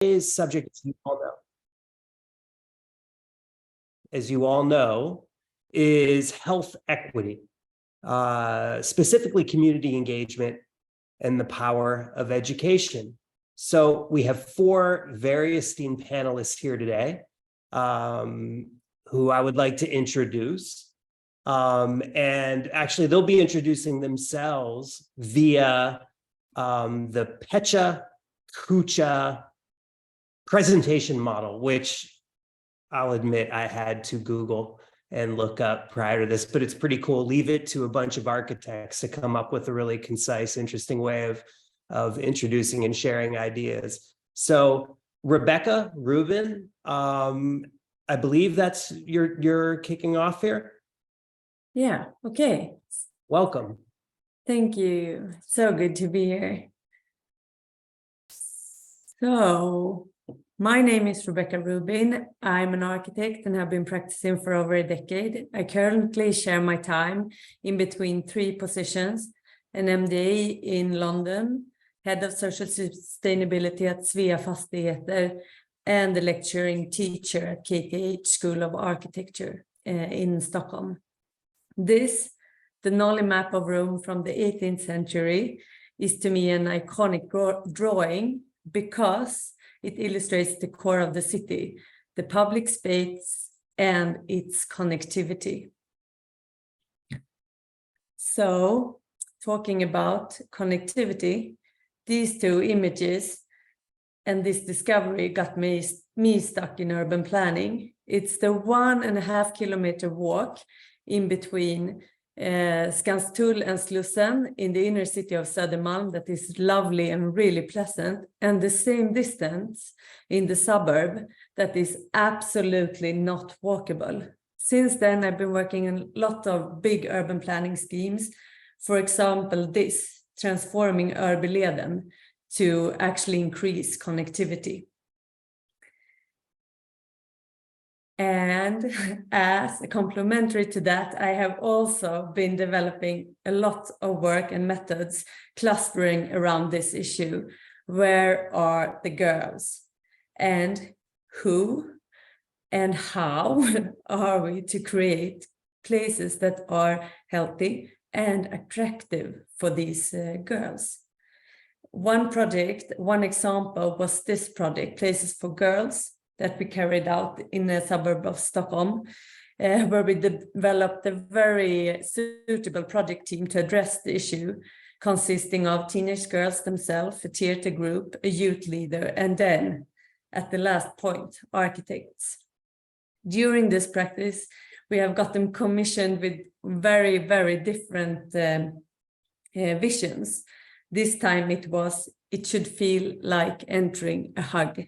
Today's subject, as you all know, is health equity, specifically community engagement and the power of education. So we have four very esteemed panelists here today, who I would like to introduce. And actually, they'll be introducing themselves via the Pecha Kucha presentation model, which I'll admit I had to Google and look up prior to this, but it's pretty cool. Leave it to a bunch of architects to come up with a really concise, interesting way of introducing and sharing ideas. So Rebecca, Rubin, I believe that's you're kicking off here. Yeah, okay. Welcome. Thank you. So good to be here. So, my name is Rebecca Rubin. I'm an architect and have been practicing for over a decade. I currently share my time in between three positions: an MBA in London, head of social sustainability at Sveafastigheter, and a lecturing teacher at KTH School of Architecture in Stockholm. This, the Nolly map of Rome from the 18th century, is to me an iconic drawing because it illustrates the core of the city, the public space, and its connectivity. So, talking about connectivity, these two images and this discovery got me stuck in urban planning. It's the 1.5 kilometer walk in between Skanstull and Slussen in the inner city of Södermalm that is lovely and really pleasant, and the same distance in the suburb that is absolutely not walkable. Since then, I've been working on a lot of big urban planning schemes. For example, this, transforming Örbileden to actually increase connectivity. And as a complementary to that, I have also been developing a lot of work and methods clustering around this issue. Where are the girls? And who and how are we to create places that are healthy and attractive for these girls? One project, one example was this project, Places for Girls, that we carried out in a suburb of Stockholm, where we developed a very suitable project team to address the issue, consisting of teenage girls themselves, a theater group, a youth leader, and then, at the last point, architects. During this practice, we have gotten commissioned with very, very different visions. This time it should feel like entering a hug.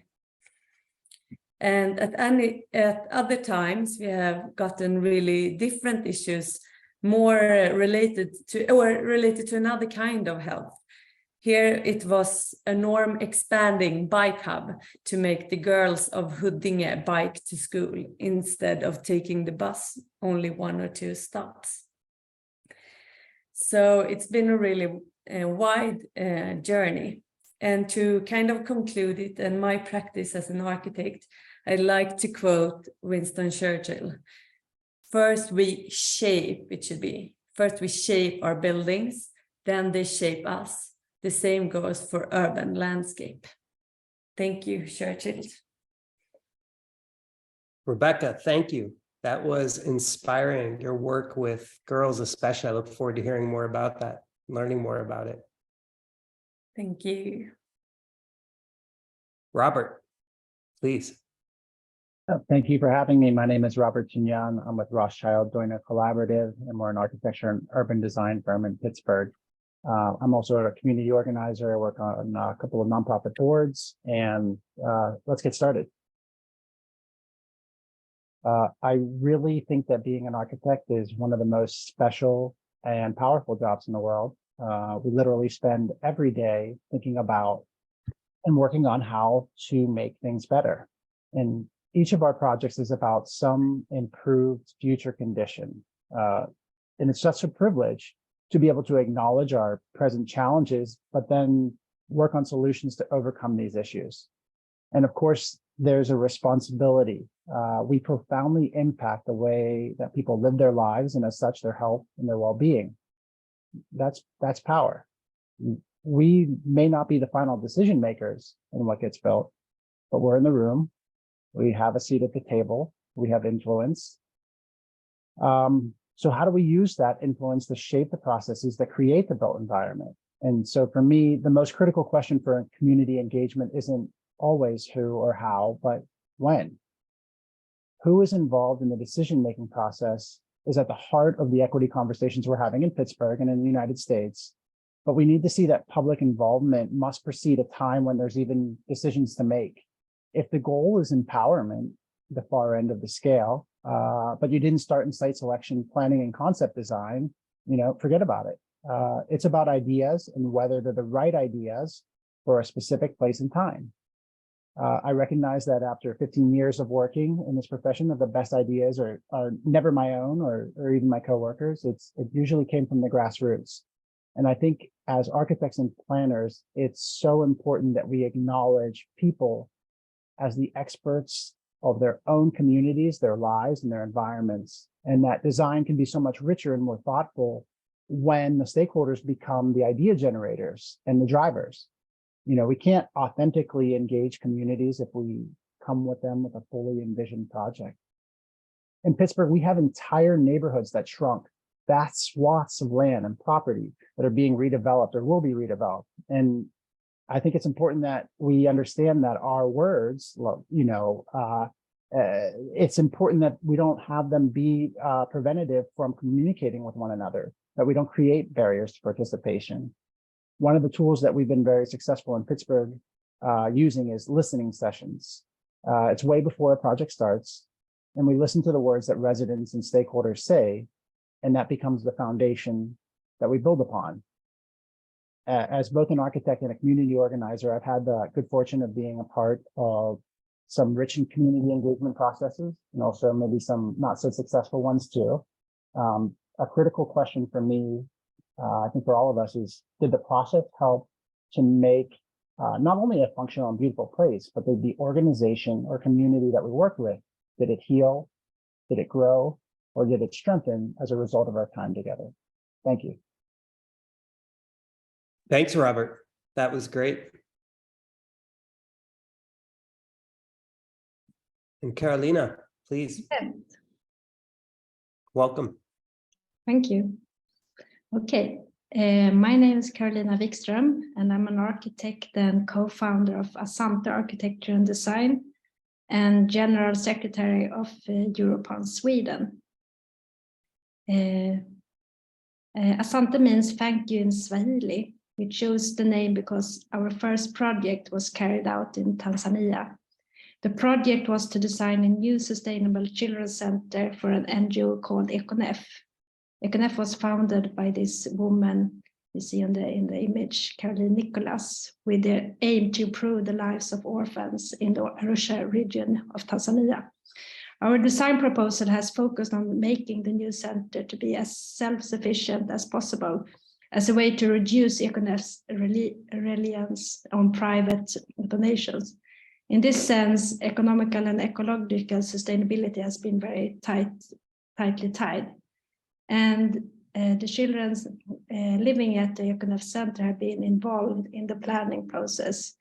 And at other times, we have gotten really different issues, more related to another kind of health. Here it was a norm expanding bike hub to make the girls of Huddinge bike to school instead of taking the bus only 1 or 2 stops. So it's been a really wide journey. And to kind of conclude it and my practice as an architect, I'd like to quote Winston Churchill. First we shape our buildings, then they shape us. The same goes for urban landscape. Thank you, Churchill. Rebecca, thank you. That was inspiring, your work with girls especially. I look forward to hearing more about that, learning more about it. Thank you. Robert, please. Thank you for having me. My name is Robert Tuñón. I'm with Rothschild, Doyno Collaborative, and we're an architecture and urban design firm in Pittsburgh. I'm also a community organizer. I work on a couple of nonprofit boards, and let's get started. I really think that being an architect is one of the most special and powerful jobs in the world. We literally spend every day thinking about and working on how to make things better. And each of our projects is about some improved future condition. And it's such a privilege to be able to acknowledge our present challenges, but then work on solutions to overcome these issues. And of course, there's a responsibility. We profoundly impact the way that people live their lives and as such their health and their well-being. That's power. We may not be the final decision makers in what gets built, but we're in the room. We have a seat at the table. We have influence. So how do we use that influence to shape the processes that create the built environment? And so for me, the most critical question for community engagement isn't always who or how, but when. Who is involved in the decision-making process is at the heart of the equity conversations we're having in Pittsburgh and in the United States. But we need to see that public involvement must precede a time when there's even decisions to make. If the goal is empowerment, the far end of the scale, but you didn't start in site selection, planning, and concept design, forget about it. It's about ideas and whether they're the right ideas for a specific place and time. I recognize that after 15 years of working in this profession, that the best ideas are never my own or even my coworkers. It usually came from the grassroots. And I think as architects and planners, it's so important that we acknowledge people as the experts of their own communities, their lives, and their environments. And that design can be so much richer and more thoughtful when the stakeholders become the idea generators and the drivers. We can't authentically engage communities if we come with them with a fully envisioned project. In Pittsburgh, we have entire neighborhoods that shrunk, vast swaths of land and property that are being redeveloped or will be redeveloped. And I think it's important that we understand that our words, it's important that we don't have them be preventative from communicating with one another, that we don't create barriers to participation. One of the tools that we've been very successful in Pittsburgh using is listening sessions. It's way before a project starts, and we listen to the words that residents and stakeholders say, and that becomes the foundation that we build upon. As both an architect and a community organizer, I've had the good fortune of being a part of some rich and community engagement processes, and also maybe some not so successful ones too. A critical question for me, I think for all of us, is did the process help to make not only a functional and beautiful place, but did the organization or community that we worked with, did it heal, did it grow, or did it strengthen as a result of our time together? Thank you. Thanks, Robert. That was great. And Carolina, please. Yeah. Welcome. Thank you. Okay, my name is Carolina Wikström, and I'm an architect and co-founder of Asante Architecture and Design and General Secretary of Europon Sweden. Asante means thank you in Swahili. We chose the name because our first project was carried out in Tanzania. The project was to design a new sustainable children's center for an NGO called Econef. Econef was founded by this woman you see in the image, Caroline Nicholas, with the aim to improve the lives of orphans in the Arusha region of Tanzania. Our design proposal has focused on making the new center to be as self-sufficient as possible as a way to reduce Econef's reliance on private donations. In this sense, economical and ecological sustainability has been very tightly tied. And the children living at the Econef Center have been involved in the planning process.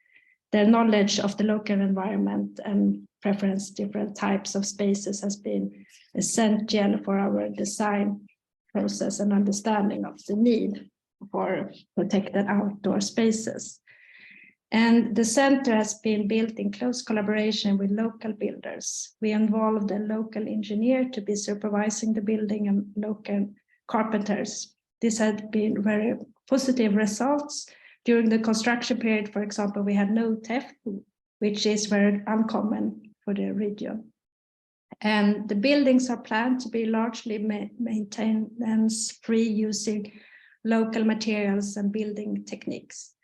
Their knowledge of the local environment and preference different types of spaces has been essential for our design process and understanding of the need for protected outdoor spaces. And the center has been built in close collaboration with local builders. We involved a local engineer to be supervising the building and local carpenters. This had been very positive results. During the construction period, for example, we had no theft, which is very uncommon for the region. And the buildings are planned to be largely maintenance-free using local materials and building techniques.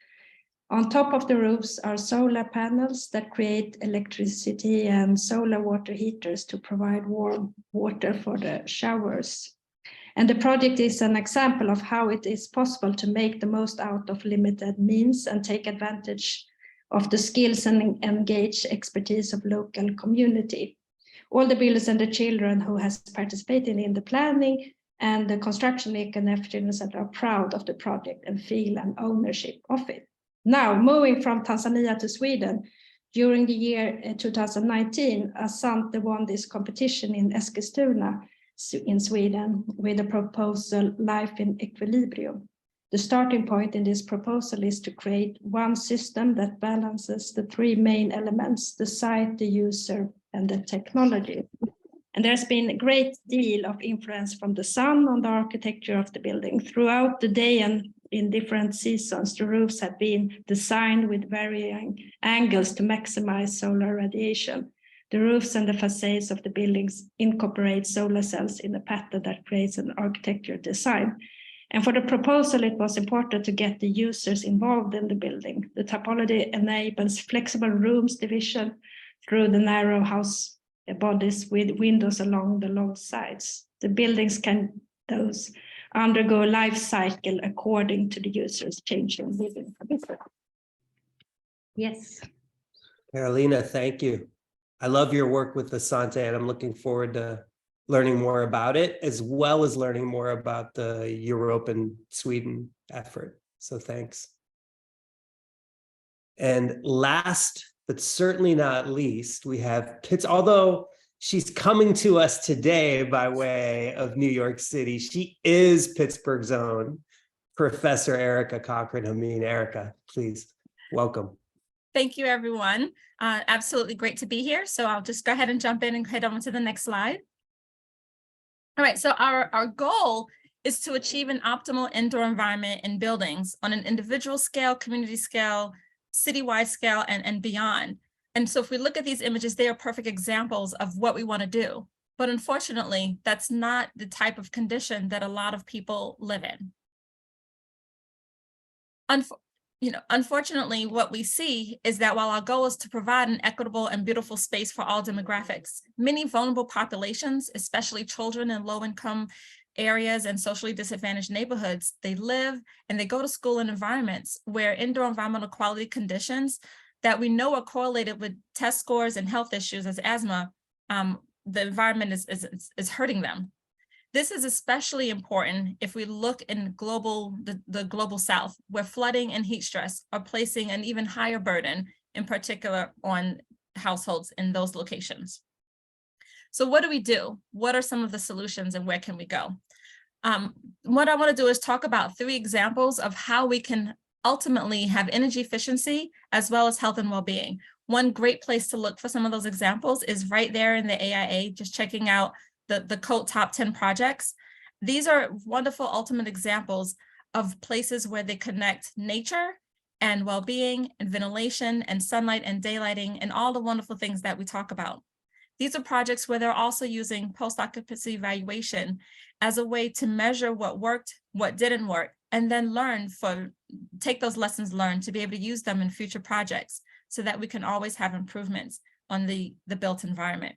On top of the roofs are solar panels that create electricity and solar water heaters to provide warm water for the showers. And the project is an example of how it is possible to make the most out of limited means and take advantage of the skills and engaged expertise of local community. All the builders and the children who has participated in the planning and the construction and are proud of the project and feel an ownership of it. Now, moving from Tanzania to Sweden, during the year 2019, Asante won this competition in Eskilstuna in Sweden with the proposal Life in Equilibrium. The starting point in this proposal is to create one system that balances the three main elements, the site, the user, and the technology. And there's been a great deal of influence from the sun on the architecture of the building. Throughout the day and in different seasons, the roofs have been designed with varying angles to maximize solar radiation. The roofs and the facades of the buildings incorporate solar cells in a pattern that creates an architecture design. And for the proposal, it was important to get the users involved in the building. The typology enables flexible rooms division through the narrow house bodies with windows along the long sides. The buildings can those undergo a life cycle according to the user's changing living habits. Yes. Carolina, thank you. I love your work with Asante, and I'm looking forward to learning more about it, as well as learning more about the Europe and Sweden effort. So thanks. And last, but certainly not least, we have although she's coming to us today by way of New York City, she is Pittsburgh's own Professor Erica Cochran. Hameen, Erica, please, welcome. Thank you, everyone. Absolutely great to be here. So I'll just go ahead and jump in and head on to the next slide. All right, so our goal is to achieve an optimal indoor environment in buildings on an individual scale, community scale, citywide scale, and beyond. And so if we look at these images, they are perfect examples of what we want to do. But unfortunately, that's not the type of condition that a lot of people live in. Unfortunately, what we see is that while our goal is to provide an equitable and beautiful space for all demographics, many vulnerable populations, especially children in low-income areas and socially disadvantaged neighborhoods, they live and they go to school in environments where indoor environmental quality conditions that we know are correlated with test scores and health issues as asthma, the environment is hurting them. This is especially important if we look in the global south, where flooding and heat stress are placing an even higher burden, in particular on households in those locations. So what do we do? What are some of the solutions and where can we go? What I want to do is talk about 3 examples of how we can ultimately have energy efficiency as well as health and well-being. One great place to look for some of those examples is right there in the AIA, just checking out the COAT Top 10 projects. These are wonderful ultimate examples of places where they connect nature and well-being and ventilation and sunlight and daylighting and all the wonderful things that we talk about. These are projects where they're also using post-occupancy evaluation as a way to measure what worked, what didn't work, and then take those lessons learned to be able to use them in future projects so that we can always have improvements on the built environment.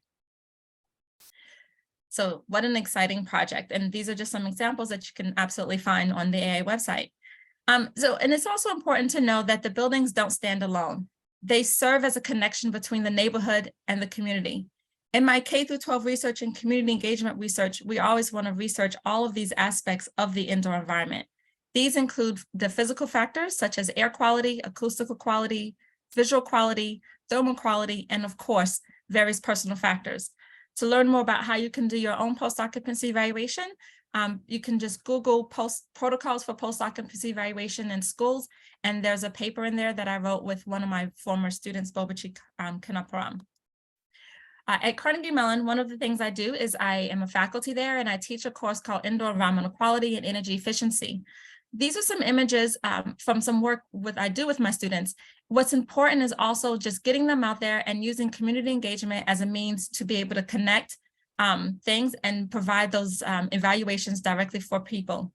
So what an exciting project. And these are just some examples that you can absolutely find on the AA website. And it's also important to know that the buildings don't stand alone. They serve as a connection between the neighborhood and the community. In my K-12 research and community engagement research, we always want to research all of these aspects of the indoor environment. These include the physical factors such as air quality, acoustical quality, visual quality, thermal quality, and of course, various personal factors. To learn more about how you can do your own post-occupancy evaluation, you can just Google protocols for post-occupancy evaluation in schools, and there's a paper in there that I wrote with one of my former students, Bobachi Kanaparam. At Carnegie Mellon, one of the things I do is I am a faculty there, and I teach a course called Indoor Environmental Quality and Energy Efficiency. These are some images from some work I do with my students. What's important is also just getting them out there and using community engagement as a means to be able to connect things and provide those evaluations directly for people.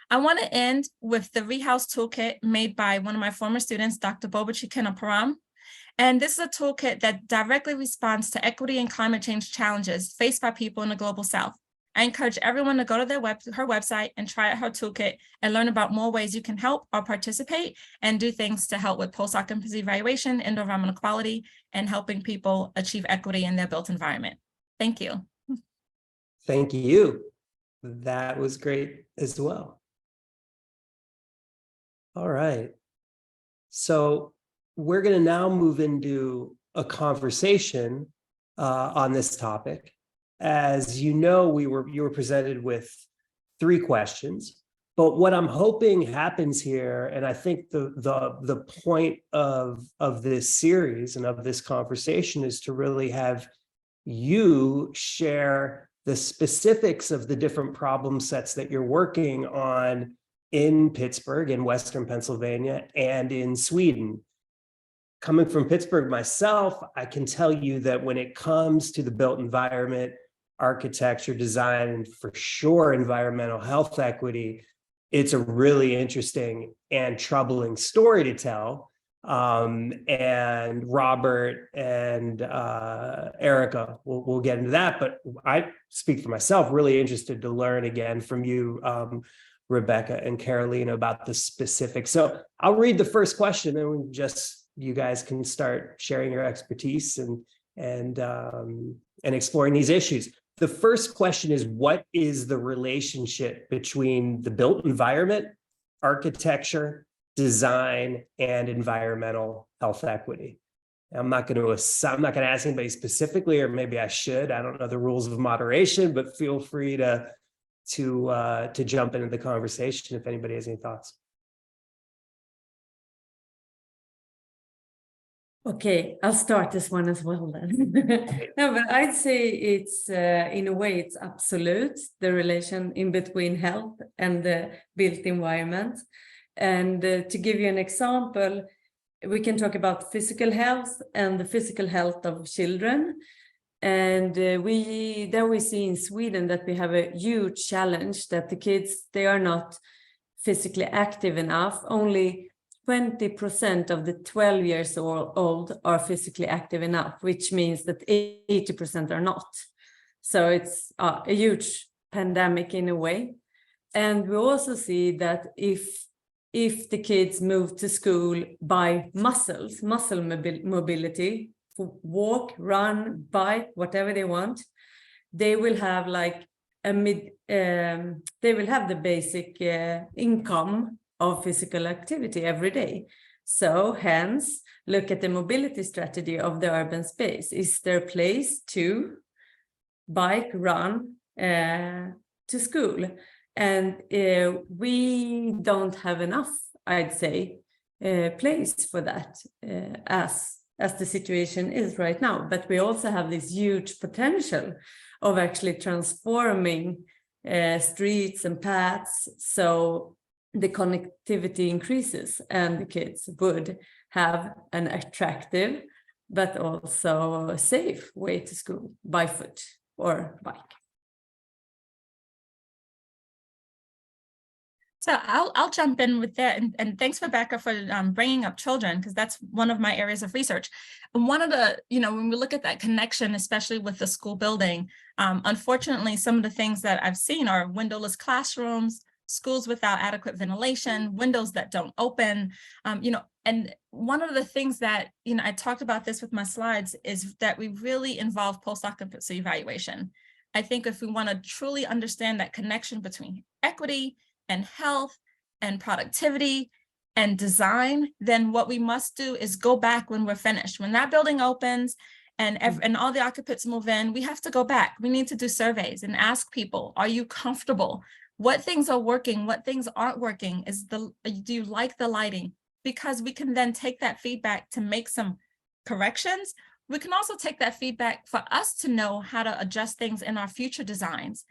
I want to end with the Rehouse Toolkit made by one of my former students, Dr. Bobachi Kanaparam. And this is a toolkit that directly responds to equity and climate change challenges faced by people in the global south. I encourage everyone to go to her website and try out her toolkit and learn about more ways you can help or participate and do things to help with post-occupancy evaluation, indoor environmental quality, and helping people achieve equity in their built environment. Thank you. Thank you. That was great as well. All right. So we're going to now move into a conversation on this topic. As you know, you were presented with 3 questions, but what I'm hoping happens here, and I think the point of this series and of this conversation is to really have you share the specifics of the different problem sets that you're working on in Pittsburgh, in Western Pennsylvania, and in Sweden. Coming from Pittsburgh myself, I can tell you that when it comes to the built environment, architecture, design, and for sure environmental health equity, it's a really interesting and troubling story to tell. And Robert and Erica, we'll get into that, but I speak for myself, really interested to learn again from you, Rebecca and Carolina, about the specifics. So I'll read the first question and you guys can start sharing your expertise and exploring these issues. The first question is, what is the relationship between the built environment, architecture, design, and environmental health equity? I'm not going to ask anybody specifically, or maybe I should. I don't know the rules of moderation, but feel free to jump into the conversation if anybody has any thoughts. Okay, I'll start this one as well then. No, but I'd say it's in a way it's absolute, the relation in between health and the built environment. And to give you an example, we can talk about physical health and the physical health of children. And we see in Sweden that we have a huge challenge that the kids, they are not physically active enough. Only 20% of the 12 years old are physically active enough, which means that 80% are not. So it's a huge pandemic in a way. And we also see that if the kids move to school by muscle mobility, walk, run, bike, whatever they want, they will have like they will have the basic income of physical activity every day. So hence, look at the mobility strategy of the urban space. Is there a place to bike, run to school? And we don't have enough, I'd say, place for that as the situation is right now. But we also have this huge potential of actually transforming streets and paths so the connectivity increases and the kids would have an attractive but also a safe way to school by foot or bike. So I'll jump in with that, and thanks, Rebecca, for bringing up children, because that's one of my areas of research. And one of the, when we look at that connection, especially with the school building, unfortunately, some of the things that I've seen are windowless classrooms, schools without adequate ventilation, windows that don't open, and one of the things that, I talked about this with my slides, is that we really involve post-occupancy evaluation. I think if we want to truly understand that connection between equity and health and productivity and design, then what we must do is go back when we're finished. When that building opens and all the occupants move in, we have to go back. We need to do surveys and ask people, are you comfortable? What things are working? What things aren't working? Do you like the lighting? Because we can then take that feedback to make some corrections. We can also take that feedback for us to know how to adjust things in our future designs.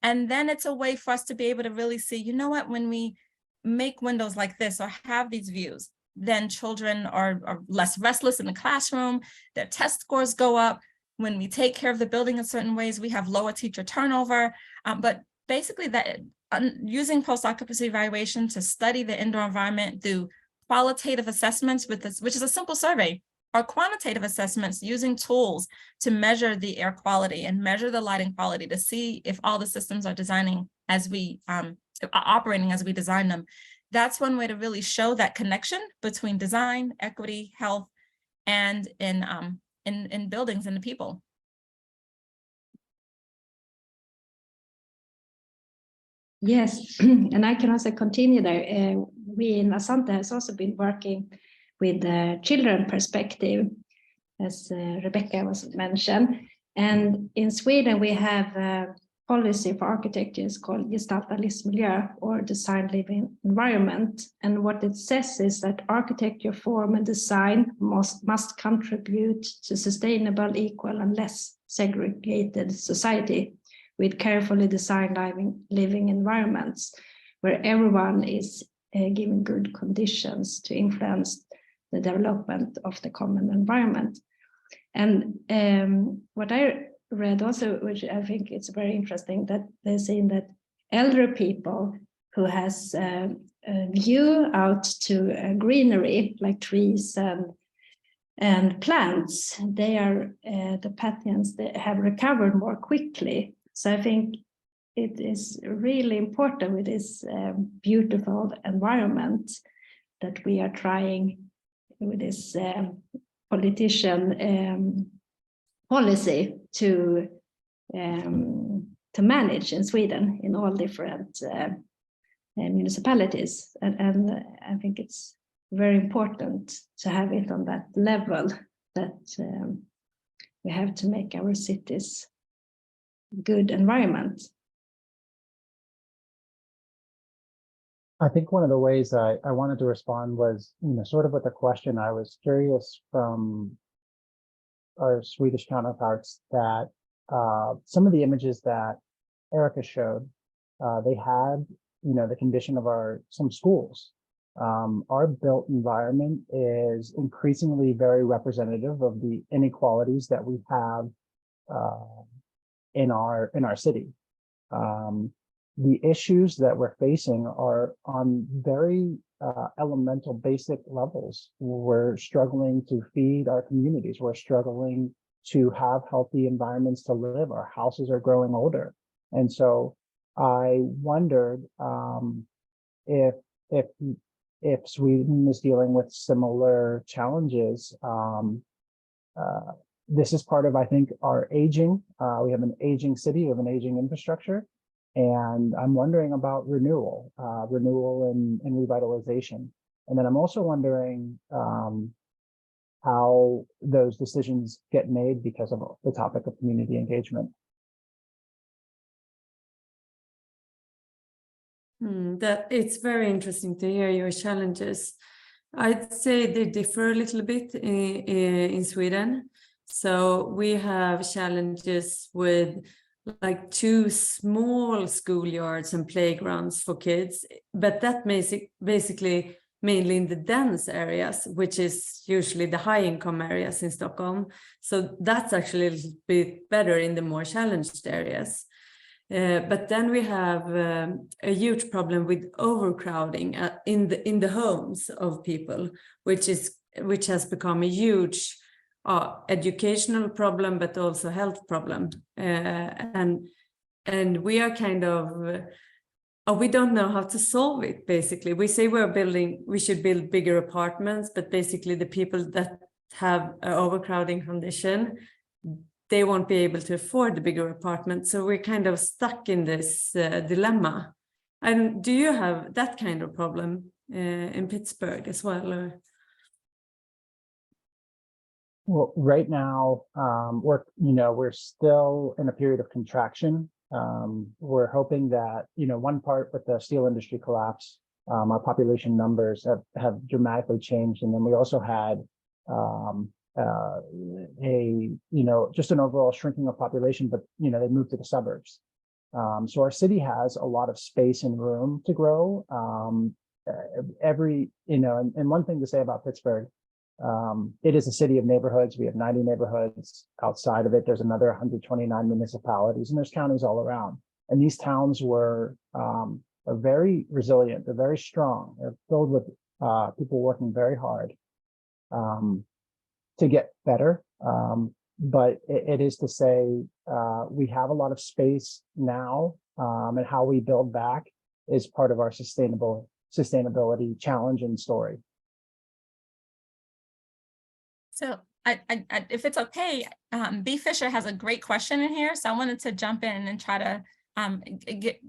And then it's a way for us to be able to really see, you know what, when we make windows like this or have these views, then children are less restless in the classroom, their test scores go up. When we take care of the building in certain ways, we have lower teacher turnover. But basically that using post-occupancy evaluation to study the indoor environment through qualitative assessments with this, which is a simple survey. are quantitative assessments using tools to measure the air quality and measure the lighting quality to see if all the systems are operating as we design them. That's one way to really show that connection between design, equity, health, and in buildings and the people. Yes, and I can also continue there. We in Asante has also been working with the children perspective, as Rebecca was mentioned. And in Sweden, we have a policy for architecture called Gestaltad livsmiljö, or design living environment. And what it says is that architecture, form and design must contribute to sustainable, equal and less segregated society with carefully designed living environments where everyone is given good conditions to influence the development of the common environment. And what I read also, which I think it's very interesting, that they're saying that elder people who has a view out to greenery like trees and plants, they are the patients that have recovered more quickly. So I think it is really important with this beautiful environment that we are trying with this politician policy to manage in Sweden in all different municipalities. And I think it's very important to have it on that level, that we have to make our cities good environment. I think one of the ways I wanted to respond was, sort of with a question. I was curious from our Swedish counterparts that some of the images that Erica showed, they had, the condition of some schools. Our built environment is increasingly very representative of the inequalities that we have in our city. The issues that we're facing are on very elemental, basic levels. We're struggling to feed our communities. We're struggling to have healthy environments to live. Our houses are growing older. And so I wondered if Sweden is dealing with similar challenges. This is part of, I think, our aging. We have an aging city, we have an aging infrastructure. And I'm wondering about renewal and revitalization. And then I'm also wondering how those decisions get made because of the topic of community engagement. That it's very interesting to hear your challenges. I'd say they differ a little bit in Sweden. So we have challenges with like 2 small schoolyards and playgrounds for kids, but that basically mainly in the dense areas, which is usually the high income areas in Stockholm. So that's actually a little bit better in the more challenged areas. But then we have a huge problem with overcrowding in the homes of people, which has become a huge educational problem, but also health problem. And we are kind of, we don't know how to solve it, basically. We say we should build bigger apartments, but basically the people that have an overcrowding condition, they won't be able to afford the bigger apartment. So we're kind of stuck in this dilemma. And do you have that kind of problem in Pittsburgh as well? Or? Well, right now, we're still in a period of contraction. We're hoping that, one part with the steel industry collapse, our population numbers have dramatically changed. And then we also had just an overall shrinking of population, but, they moved to the suburbs. So our city has a lot of space and room to grow. And one thing to say about Pittsburgh, it is a city of neighborhoods. We have 90 neighborhoods. Outside of it, there's another 129 municipalities, and there's counties all around. And these towns are very resilient. They're very strong. They're filled with people working very hard to get better. But it is to say we have a lot of space now, and how we build back is part of our sustainability challenge and story. So if it's okay, B. Fisher has a great question in here. So I wanted to jump in and try to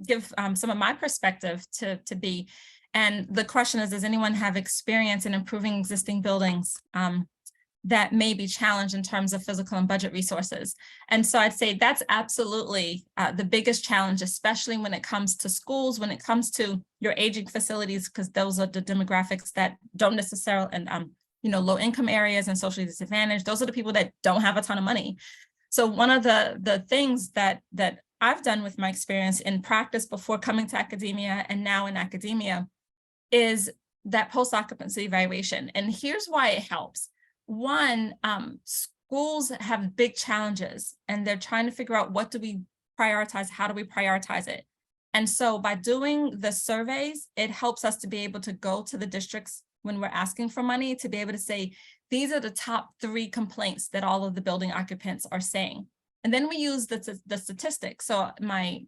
give some of my perspective to B. And the question is, does anyone have experience in improving existing buildings that may be challenged in terms of physical and budget resources? And so I'd say that's absolutely the biggest challenge, especially when it comes to schools, when it comes to your aging facilities, because those are the demographics that don't necessarily, and low income areas and socially disadvantaged, those are the people that don't have a ton of money. So one of the things that I've done with my experience in practice before coming to academia and now in academia is that post-occupancy evaluation. And here's why it helps. One, schools have big challenges and they're trying to figure out, what do we prioritize? How do we prioritize it? And so by doing the surveys, it helps us to be able to go to the districts when we're asking for money, to be able to say, these are the top 3 complaints that all of the building occupants are saying. And then we use the statistics. So my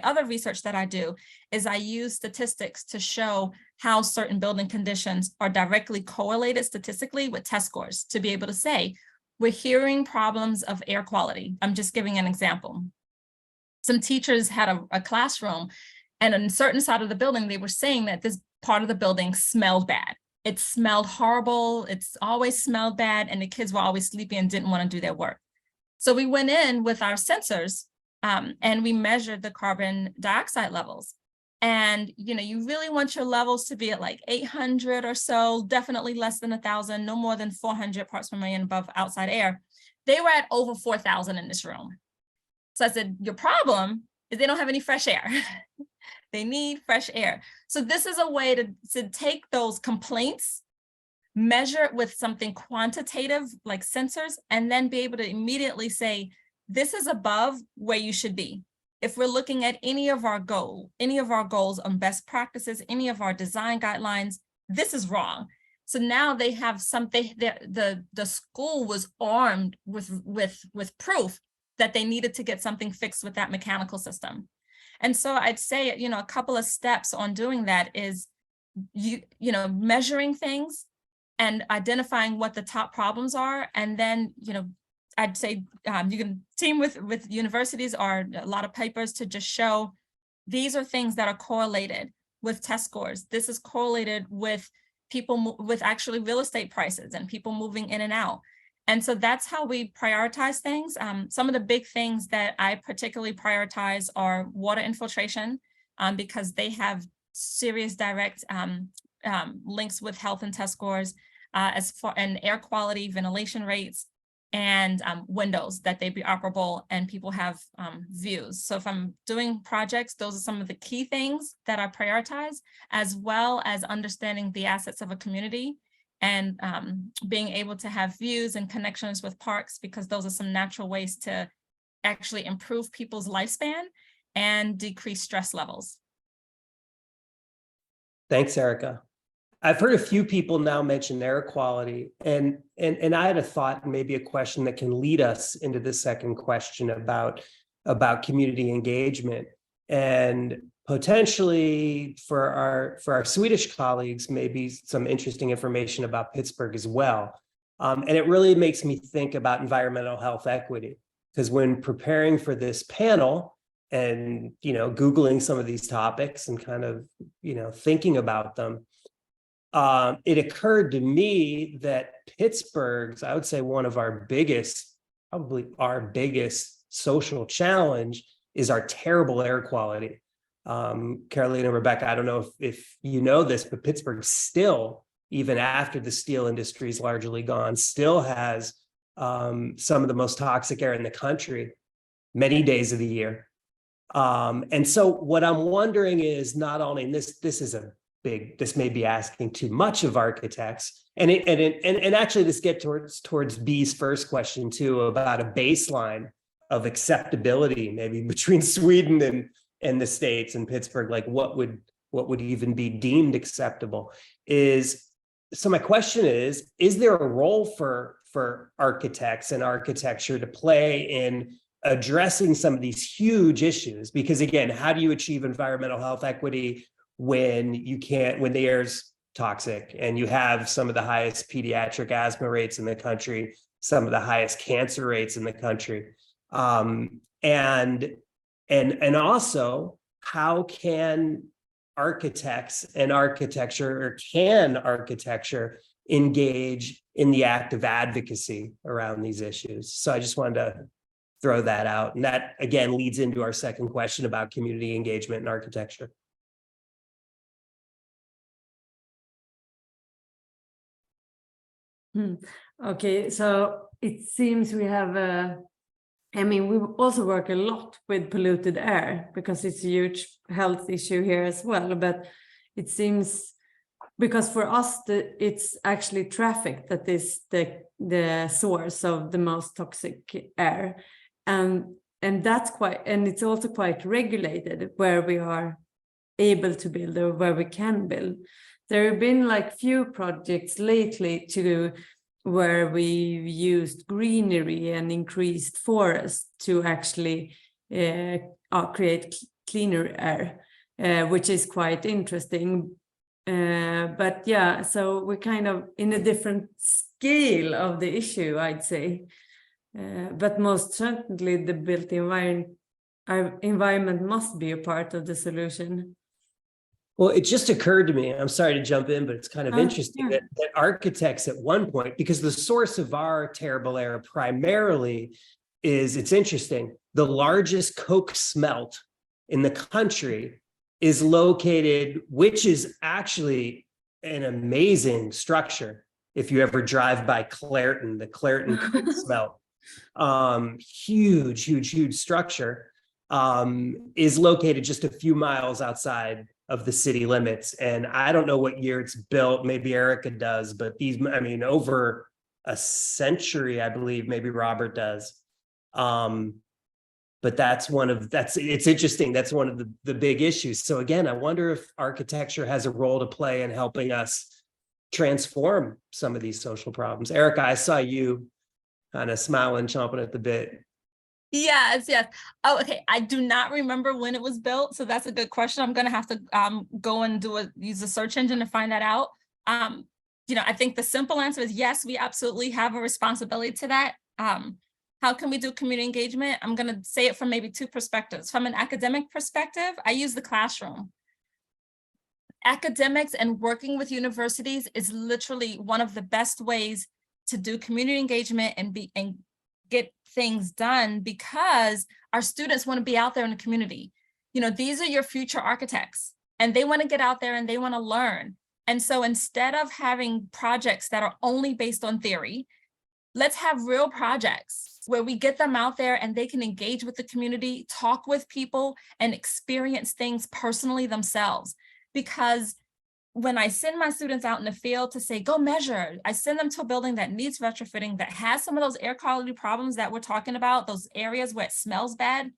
other research that I do is I use statistics to show how certain building conditions are directly correlated statistically with test scores, to be able to say, we're hearing problems of air quality. I'm just giving an example. Some teachers had a classroom, and on a certain side of the building, they were saying that this part of the building smelled bad. It smelled horrible. It's always smelled bad. And the kids were always sleepy and didn't want to do their work. So we went in with our sensors and we measured the carbon dioxide levels. And, you really want your levels to be at like 800 or so, definitely less than 1,000, no more than 400 parts per million above outside air. They were at over 4,000 in this room. So I said, your problem is they don't have any fresh air. They need fresh air. So this is a way to take those complaints, measure it with something quantitative like sensors, and then be able to immediately say, this is above where you should be. If we're looking at any of our goals on best practices, any of our design guidelines, this is wrong. So now they have something, the school was armed with proof that they needed to get something fixed with that mechanical system. And so I'd say, a couple of steps on doing that is, measuring things and identifying what the top problems are. And then, I'd say you can team with universities or a lot of papers to just show these are things that are correlated with test scores. This is correlated with people, with actually real estate prices and people moving in and out. And so that's how we prioritize things. Some of the big things that I particularly prioritize are water infiltration, because they have serious direct links with health and test scores, as far and air quality, ventilation rates, and windows, that they be operable and people have views. So if I'm doing projects, those are some of the key things that I prioritize, as well as understanding the assets of a community and being able to have views and connections with parks, because those are some natural ways to actually improve people's lifespan and decrease stress levels. Thanks, Erica. I've heard a few people now mention air quality, and I had a thought, maybe a question that can lead us into the second question about community engagement, and potentially for our Swedish colleagues, maybe some interesting information about Pittsburgh as well. And it really makes me think about environmental health equity, because when preparing for this panel and Googling some of these topics and kind of thinking about them, it occurred to me that Pittsburgh's, I would say, one of our biggest, probably our biggest social challenge is our terrible air quality. Caroline and Rebecca, I don't know if you know this, but Pittsburgh still, even after the steel industry is largely gone, still has some of the most toxic air in the country, many days of the year. And so what I'm wondering is, not only, and this may be asking too much of architects, and actually this gets towards B's first question too, about a baseline of acceptability, maybe between Sweden and the States and Pittsburgh, like what would even be deemed acceptable. So my question is there a role for for architects and architecture to play in addressing some of these huge issues. Because again, how do you achieve environmental health equity when the air's toxic and you have some of the highest pediatric asthma rates in the country, some of the highest cancer rates in the country? And also, how can architects and architecture, or can architecture engage in the act of advocacy around these issues? So I just wanted to throw that out. And that again leads into our second question about community engagement in architecture. Okay, so it seems we have we also work a lot with polluted air because it's a huge health issue here as well. But it seems, because for us, it's actually traffic that is the source of the most toxic air. And that's it's also quite regulated where we are able to build or where we can build. There have been like few projects lately where we used greenery and increased forest to actually create cleaner air, which is quite interesting. But yeah, so we're kind of in a different scale of the issue, I'd say. But most certainly the built environment must be a part of the solution. Well, it just occurred to me, I'm sorry to jump in, but it's kind of interesting that architects at one point, because the source of our terrible air primarily is, it's interesting, the largest coke smelt in the country is located, which is actually an amazing structure. If you ever drive by Clairton, the Clairton coke smelt, huge structure, is located just a few miles outside of the city limits. And I don't know what year it's built, maybe Erica does, but over a century, I believe, maybe Robert does. But it's interesting. That's one of the big issues. So again, I wonder if architecture has a role to play in helping us transform some of these social problems. Erica, I saw you kind of smiling, chomping at the bit. Yes. Oh, okay. I do not remember when it was built, so that's a good question. I'm going to have to go and use a search engine to find that out. I think the simple answer is yes, we absolutely have a responsibility to that. How can we do community engagement? I'm going to say it from maybe two perspectives. From an academic perspective, I use the classroom. Academics and working with universities is literally one of the best ways to do community engagement and get things done, because our students want to be out there in the community. These are your future architects and they want to get out there and they want to learn. And so instead of having projects that are only based on theory, let's have real projects where we get them out there and they can engage with the community, talk with people, and experience things personally themselves. Because when I send my students out in the field to say, go measure, I send them to a building that needs retrofitting, that has some of those air quality problems that we're talking about, those areas where it smells bad,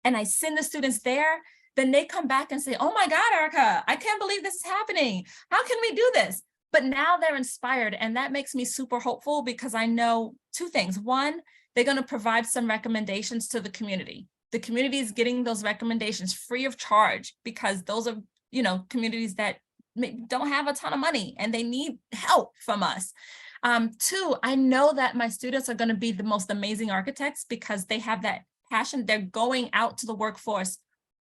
and I send the students there, then they come back and say, oh my God, Erica, I can't believe this is happening. How can we do this? But now they're inspired, and that makes me super hopeful, because I know two things. One, they're going to provide some recommendations to the community. The community is getting those recommendations free of charge, because those are, communities that don't have a ton of money and they need help from us. Two, I know that my students are going to be the most amazing architects because they have that passion. They're going out to the workforce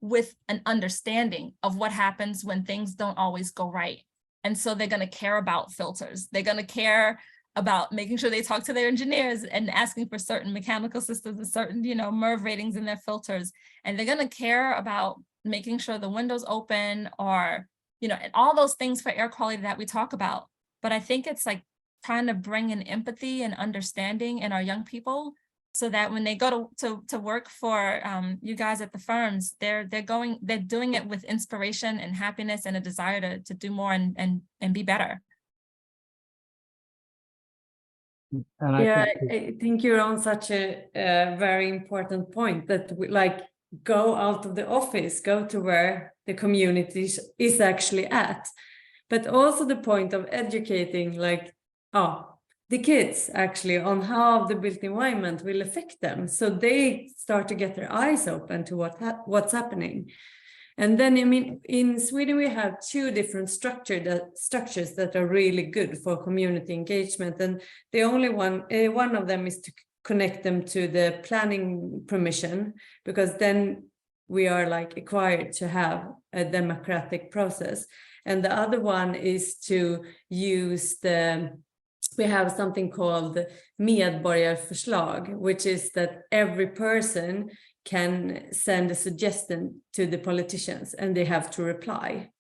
with an understanding of what happens when things don't always go right. And so they're going to care about filters. They're going to care about making sure they talk to their engineers and asking for certain mechanical systems and certain, MERV ratings in their filters. And they're going to care about making sure the windows open, or and all those things for air quality that we talk about. But I think it's like trying to bring in empathy and understanding in our young people, so that when they go to work for you guys at the firms, they're doing it with inspiration and happiness and a desire to do more and be better. And I think you're on such a very important point, that we go out of the office, go to where the community is actually at, but also the point of educating, the kids actually on how the built environment will affect them. So they start to get their eyes open to what's happening. And then, I mean, in Sweden, we have two different structures that are really good for community engagement. And the only one of them is to connect them to the planning permission, because then we are like required to have a democratic process. And the other one is to use we have something called medborgarförslag, which is that every person can send a suggestion to the politicians and they have to reply.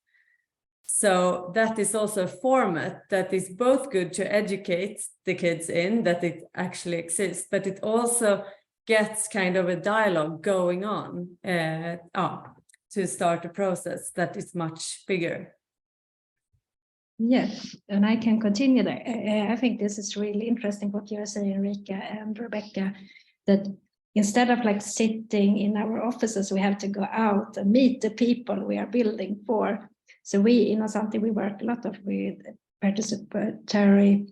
So that is also a format that is both good to educate the kids in that it actually exists, but it also gets kind of a dialogue going on to start a process that is much bigger. Yes, and I can continue there. I think this is really interesting what you're saying, Rika and Rebecca, that instead of like sitting in our offices, we have to go out and meet the people we are building for. So we, something we work a lot of with participatory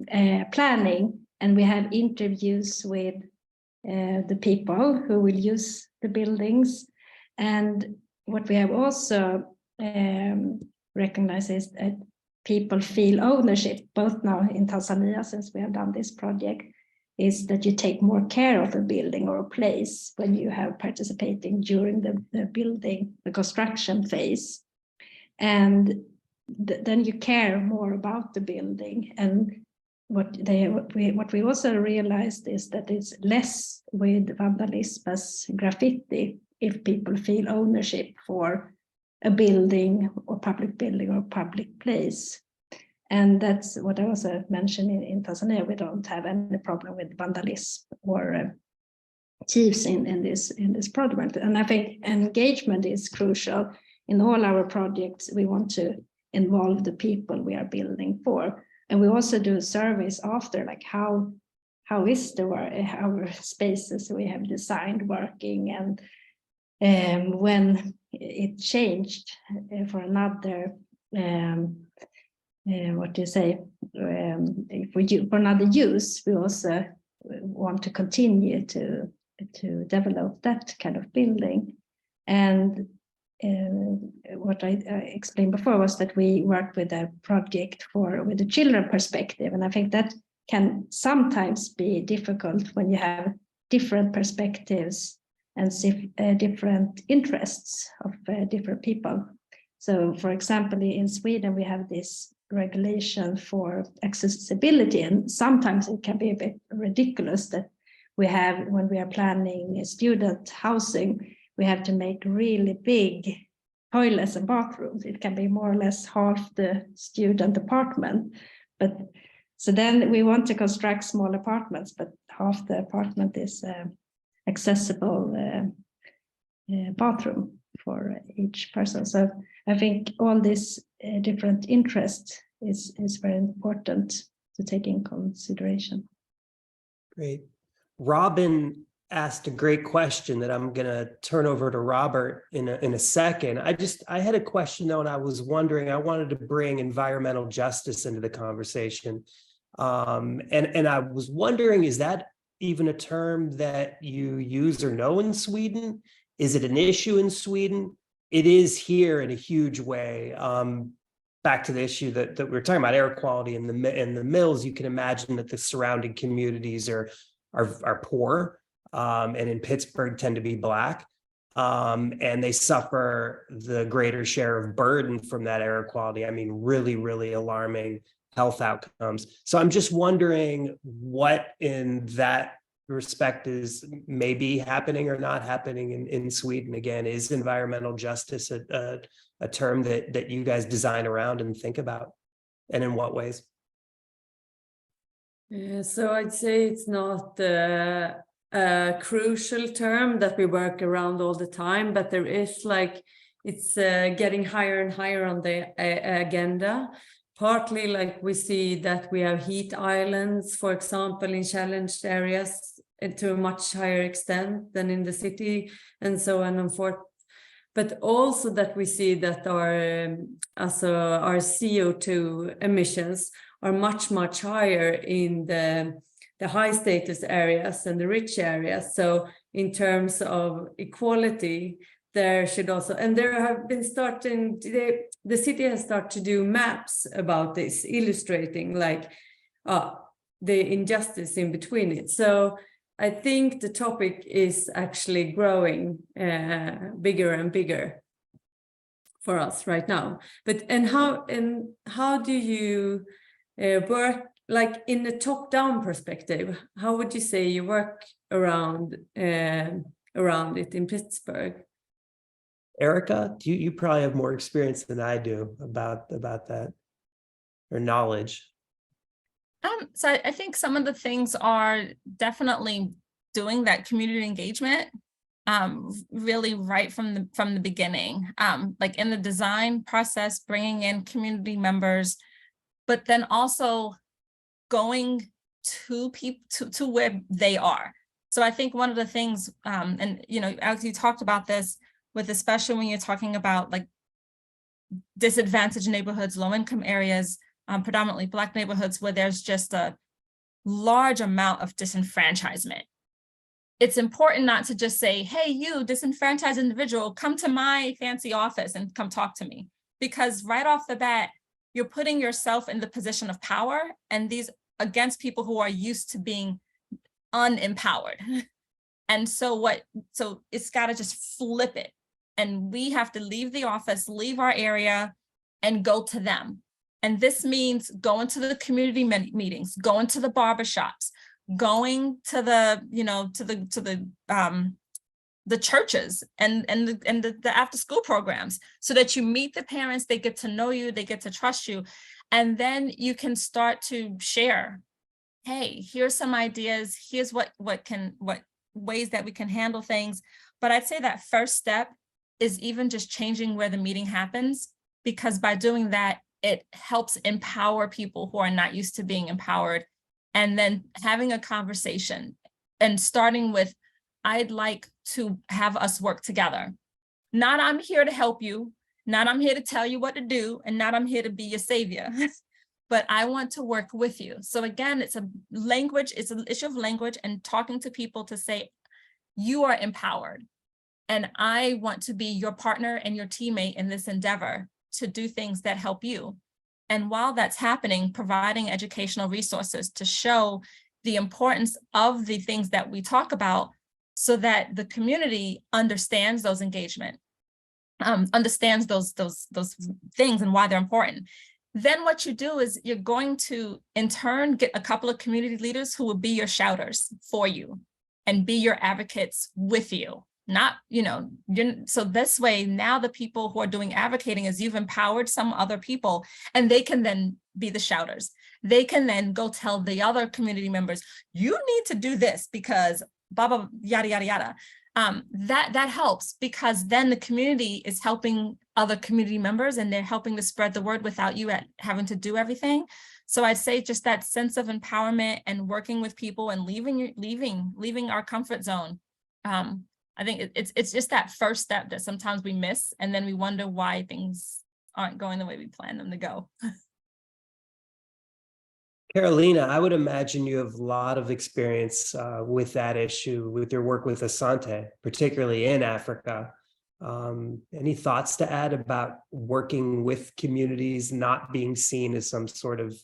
planning, and we have interviews with the people who will use the buildings. And what we have also recognized is that people feel ownership, both now in Tanzania, since we have done this project, is that you take more care of a building or a place when you have participating during the building, the construction phase. And then you care more about the building. And what we also realized is that it's less with vandalism as graffiti if people feel ownership for a building or public place. And that's what I also mentioned in Tanzania. We don't have any problem with vandalism or thieves in this project. And I think engagement is crucial. In all our projects, we want to involve the people we are building for. And we also do surveys after, like how is our spaces we have designed working, and when it changed for another for another use, we also want to continue to develop that kind of building. And what I explained before was that we work with a project with the children perspective, and I think that can sometimes be difficult when you have different perspectives and different interests of different people. So, for example, in Sweden, we have this regulation for accessibility, and sometimes it can be a bit ridiculous that we have, when we are planning student housing, we have to make really big toilets and bathrooms. It can be more or less half the student apartment. But so then we want to construct small apartments, but half the apartment is accessible bathroom for each person. So I think all this different interest is very important to take in consideration. Great. Robin asked a great question that I'm going to turn over to Robert in a second. I had a question though, and I was wondering, I wanted to bring environmental justice into the conversation. And I was wondering, is that even a term that you use or know in Sweden? Is it an issue in Sweden? It is here in a huge way. Back to the issue that we were talking about, air quality in the mills, you can imagine that the surrounding communities are poor, and in Pittsburgh tend to be Black, and they suffer the greater share of burden from that air quality. I mean, really, really alarming health outcomes. So I'm just wondering what in that respect is maybe happening or not happening in Sweden. Again, is environmental justice a term that you guys design around and think about, and in what ways? So I'd say it's not a crucial term that we work around all the time, but there is it's getting higher and higher on the agenda. Partly like we see that we have heat islands, for example, in challenged areas to a much higher extent than in the city and so on and forth. but also that we see that our CO2 emissions are much higher in the high status areas and the rich areas. So in terms of equality, there should also, and there have been the city has started to do maps about this, illustrating like the injustice in between it. So I think the topic is actually growing bigger and bigger for us right now. But how do you work, like in a top-down perspective? How would you say you work around it in Pittsburgh? Erica, you probably have more experience than I do about that, or knowledge. So I think some of the things are definitely doing that community engagement really right from the beginning, like in the design process, bringing in community members, but then also going to people to where they are. So I think one of the things, and Alex, you talked about this with, especially when you're talking about like disadvantaged neighborhoods, low-income areas, predominantly Black neighborhoods where there's just a large amount of disenfranchisement. It's important not to just say, hey, you disenfranchised individual, come to my fancy office and come talk to me. Because right off the bat, you're putting yourself in the position of power, and these against people who are used to being unempowered. And so it's got to just flip it. And we have to leave the office, leave our area, and go to them. And this means going to the community meetings, going to the barbershops, going to the churches and the after school programs, so that you meet the parents, they get to know you, they get to trust you. And then you can start to share, hey, here's some ideas, here's what ways that we can handle things. But I'd say that first step is even just changing where the meeting happens, because by doing that, it helps empower people who are not used to being empowered. And then having a conversation and starting with, I'd like to have us work together. Not I'm here to help you, not I'm here to tell you what to do, and not I'm here to be your savior, but I want to work with you. So again, it's an issue of language and talking to people to say, you are empowered, and I want to be your partner and your teammate in this endeavor to do things that help you. And while that's happening, providing educational resources to show the importance of the things that we talk about, so that the community understands those engagement, understands those things and why they're important. Then what you do is you're going to, in turn, get a couple of community leaders who will be your shouters for you and be your advocates with you. Not, so this way, now the people who are doing advocating is you've empowered some other people, and they can then be the shouters. They can then go tell the other community members, you need to do this because blah, blah, yada, yada, yada. That helps, because then the community is helping other community members, and they're helping to spread the word without you having to do everything. So I'd say just that sense of empowerment and working with people and leaving our comfort zone. I think it's just that first step that sometimes we miss, and then we wonder why things aren't going the way we plan them to go. Carolina, I would imagine you have a lot of experience with that issue, with your work with Asante, particularly in Africa. Any thoughts to add about working with communities, not being seen as some sort of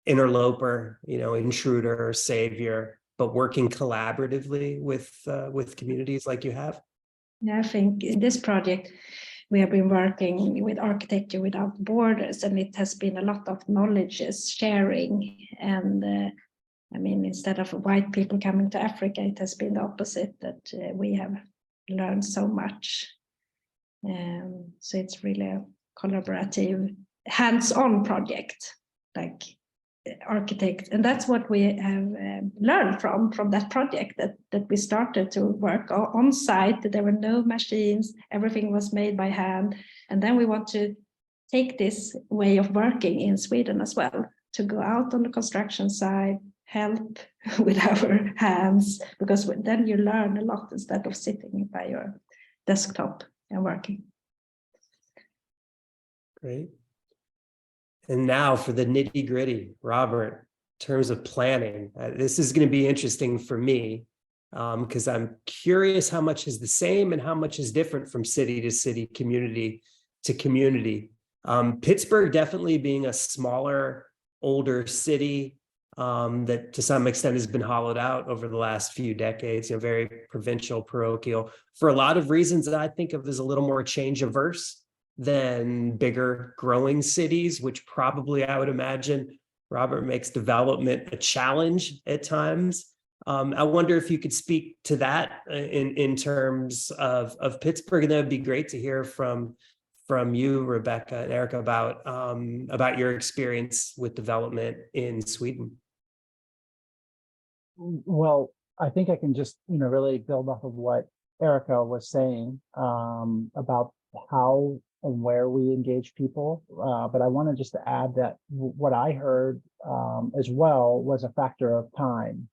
interloper, intruder or savior, but working collaboratively with communities like you have? Yeah, I think in this project, we have been working with Architecture Without Borders, and it has been a lot of knowledge sharing. And instead of white people coming to Africa, it has been the opposite, that we have learned so much. So it's really a collaborative, hands-on project, like architect. And that's what we have learned from that project, that we started to work on site. There were no machines, everything was made by hand. And then we want to take this way of working in Sweden as well, to go out on the construction side, help with our hands, because then you learn a lot instead of sitting by your desktop and working. Great. And now for the nitty gritty, Robert, in terms of planning, this is going to be interesting for me because I'm curious how much is the same and how much is different from city to city, community to community. Pittsburgh definitely being a smaller, older city that to some extent has been hollowed out over the last few decades, very provincial, parochial, for a lot of reasons that I think of as a little more change averse than bigger growing cities, which probably I would imagine, Robert, makes development a challenge at times. I wonder if you could speak to that in terms of Pittsburgh, and that would be great to hear from you, Rebecca and Erica, about your experience with development in Sweden. Well, I think I can just, really build off of what Erica was saying about how and where we engage people. But I wanted just to add that what I heard as well was a factor of time.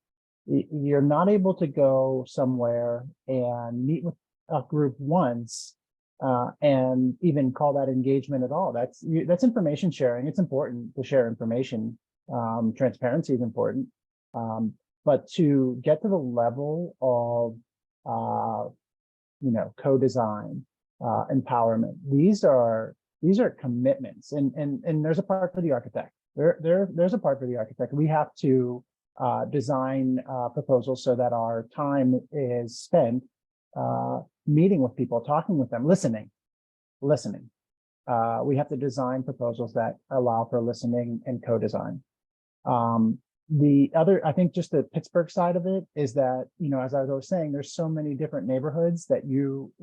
You're not able to go somewhere and meet with a group once and even call that engagement at all. That's information sharing. It's important to share information. Transparency is important. But to get to the level of, co-design, empowerment, these are commitments, and there's a part for the architect. There's a part for the architect. We have to design proposals so that our time is spent meeting with people, talking with them, listening. We have to design proposals that allow for listening and co-design. The other, I think, just the Pittsburgh side of it is that, as I was saying, there's so many different neighborhoods that you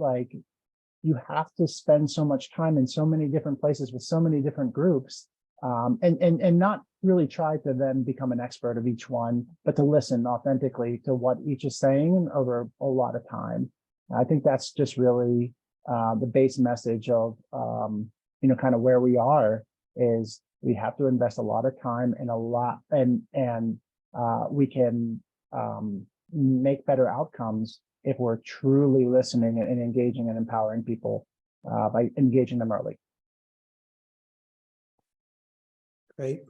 have to spend so much time in so many different places with so many different groups, and not really try to then become an expert of each one, but to listen authentically to what each is saying over a lot of time. I think that's just really the base message of, kind of where we are is we have to invest a lot of time and we can make better outcomes if we're truly listening and engaging and empowering people by engaging them early. Great.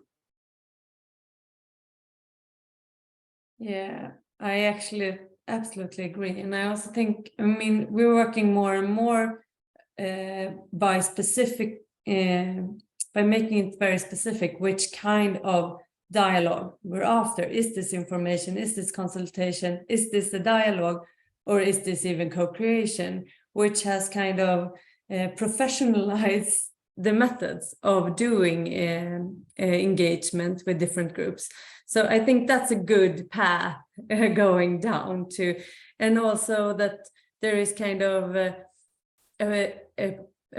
Yeah, I actually absolutely agree. And I also think, we're working more and more by making it very specific which kind of dialogue we're after. Is this information? Is this consultation? Is this a dialogue? Or is this even co-creation? Which has kind of professionalized the methods of doing engagement with different groups. So I think that's a good path going down to, and also that there is kind of a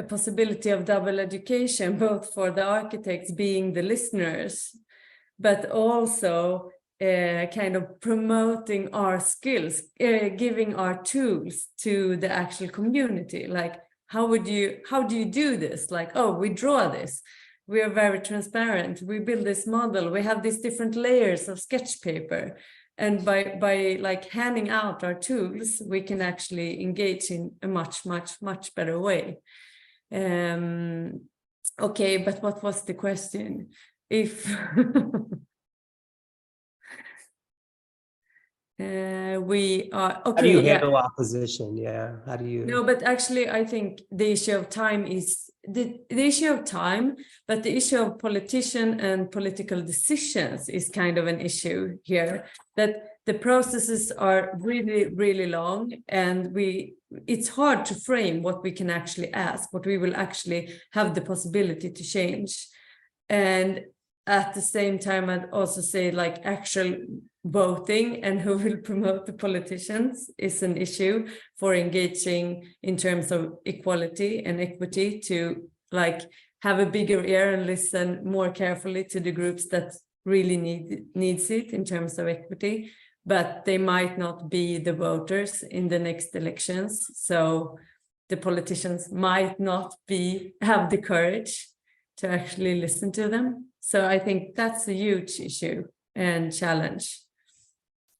possibility of double education, both for the architects being the listeners, but also kind of promoting our skills, giving our tools to the actual community. Like, how do you do this? Like, oh, we draw this. We are very transparent. We build this model. We have these different layers of sketch paper. And by like handing out our tools, we can actually engage in a much, much, much better way. Okay, but what was the question? If we are okay, how do you handle opposition? Yeah, how do you? No, but actually, I think the issue of time is the issue of time, but the issue of politician and political decisions is kind of an issue here. That the processes are really, really long, and it's hard to frame what we can actually ask, what we will actually have the possibility to change. And at the same time, I'd also say like actual voting and who will promote the politicians is an issue for engaging in terms of equality and equity, to like have a bigger ear and listen more carefully to the groups that really needs it in terms of equity, but they might not be the voters in the next elections. So the politicians might not have the courage to actually listen to them. So I think that's a huge issue and challenge,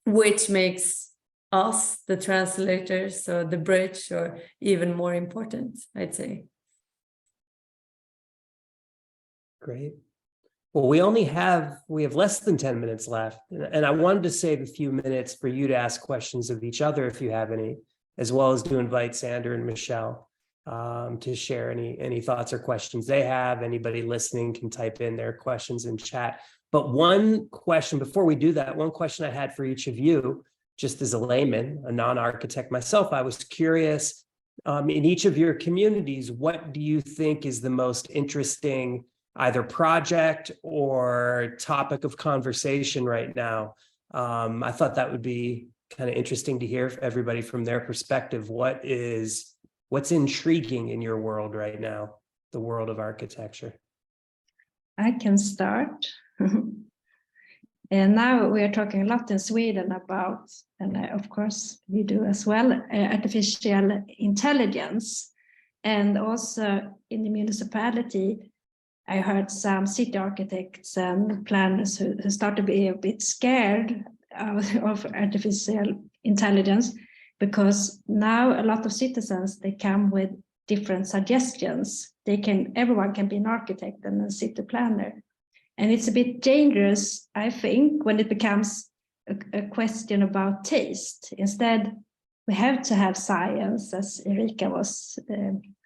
which makes us, the translators, or the bridge, or even more important, I'd say. Great. Well, we have less than 10 minutes left, and I wanted to save a few minutes for you to ask questions of each other if you have any, as well as to invite Sander and Michelle to share any thoughts or questions they have. Anybody listening can type in their questions in chat. But one question before we do that, one question I had for each of you, just as a layman, a non-architect myself, I was curious, in each of your communities, what do you think is the most interesting either project or topic of conversation right now? I thought that would be kind of interesting to hear everybody from their perspective. What's intriguing in your world right now, the world of architecture? I can start. And now we are talking a lot in Sweden about, and of course we do as well, artificial intelligence. And also in the municipality, I heard some city architects and planners who start to be a bit scared of artificial intelligence, because now a lot of citizens, they come with different suggestions. Everyone can be an architect and a city planner. And it's a bit dangerous, I think, when it becomes a question about taste. Instead, we have to have science, as Erika was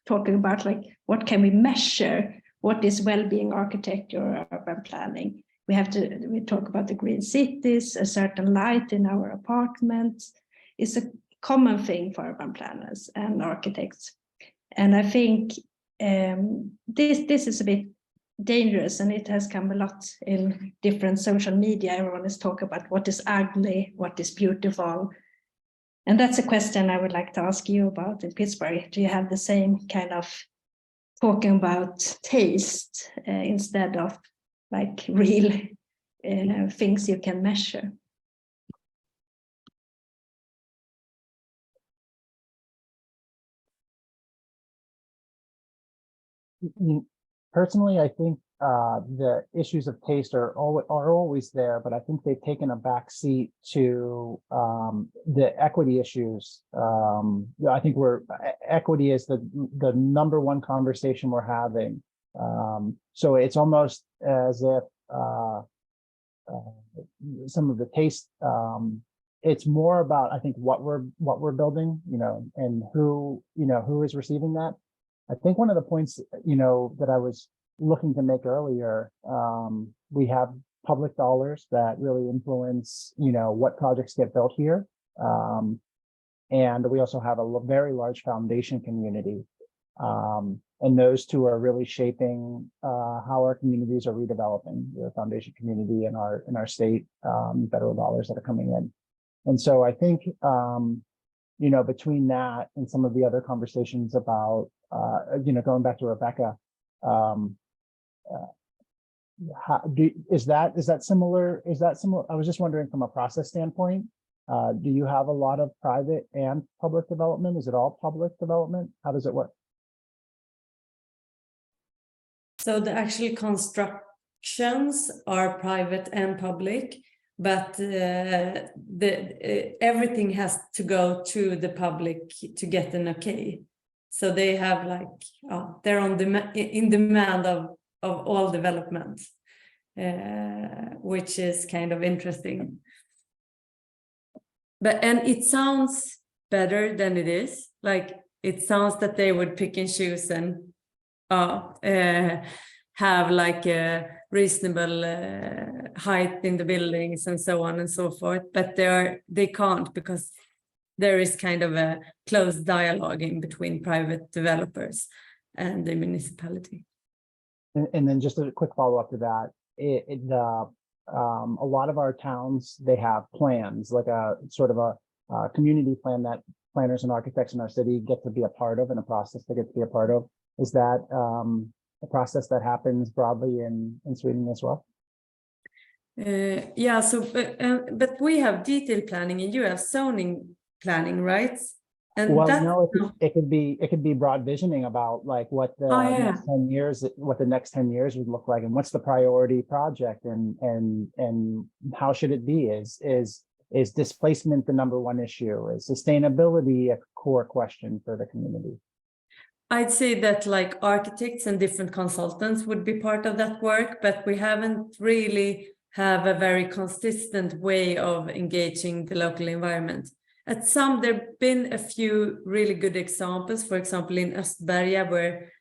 talking about, like what can we measure? What is well-being architecture or urban planning? We talk about the green cities, a certain light in our apartments. It's a common thing for urban planners and architects. And I think this is a bit dangerous, and it has come a lot in different social media. Everyone is talking about what is ugly, what is beautiful. And that's a question I would like to ask you about in Pittsburgh. Do you have the same kind of talking about taste instead of like real things you can measure? Personally, I think the issues of taste are always there, but I think they've taken a back seat to the equity issues. I think equity is the number one conversation we're having. So it's almost as if some of the taste, it's more about, I think, what we're building, and who is receiving that. I think one of the points, that I was looking to make earlier, we have public dollars that really influence, what projects get built here. And we also have a very large foundation community. And those two are really shaping how our communities are redeveloping, the foundation community and our state federal dollars that are coming in. And so I think, between that and some of the other conversations about, going back to Rebecca, is that similar? I was just wondering from a process standpoint, do you have a lot of private and public development? Is it all public development? How does it work? So the actual constructions are private and public, but everything has to go to the public to get an okay. So they have they're in demand of all development, which is kind of interesting. And it sounds better than it is. Like it sounds that they would pick and choose and have like a reasonable height in the buildings and so on and so forth. But they can't, because there is kind of a close dialogue in between private developers and the municipality. And then just a quick follow-up to that, a lot of our towns, they have plans, like a sort of a community plan that planners and architects in our city get to be a part of, and a process they get to be a part of. Is that a process that happens broadly in Sweden as well? Yeah, so but we have detailed planning and you have zoning planning, right? And it could be broad visioning about like what the next 10 years, would look like, and what's the priority project, and how should it be? Is Is displacement the number one issue? Is sustainability a core question for the community? I'd say that like architects and different consultants would be part of that work, but we haven't really have a very consistent way of engaging the local environment. At some, there have been a few really good examples, for example, in Östberga, where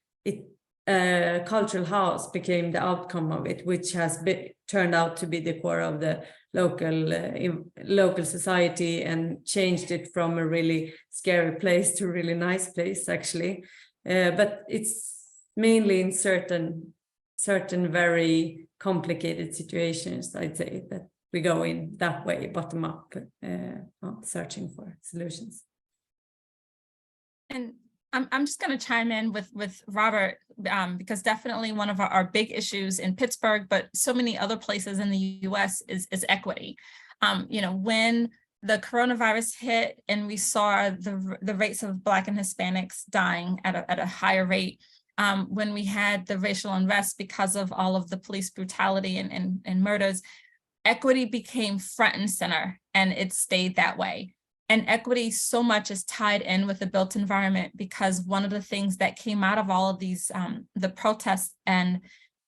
cultural house became the outcome of it, which has turned out to be the core of the local society and changed it from a really scary place to a really nice place, actually. But it's mainly in certain very complicated situations, I'd say, that we go in that way, bottom up, searching for solutions. And I'm just going to chime in with Robert, because definitely one of our big issues in Pittsburgh, but so many other places in the US is equity. When the coronavirus hit and we saw the rates of Black and Hispanics dying at a higher rate, when we had the racial unrest because of all of the police brutality and murders, equity became front and center, and it stayed that way. And equity so much is tied in with the built environment, because one of the things that came out of all of these, the protests and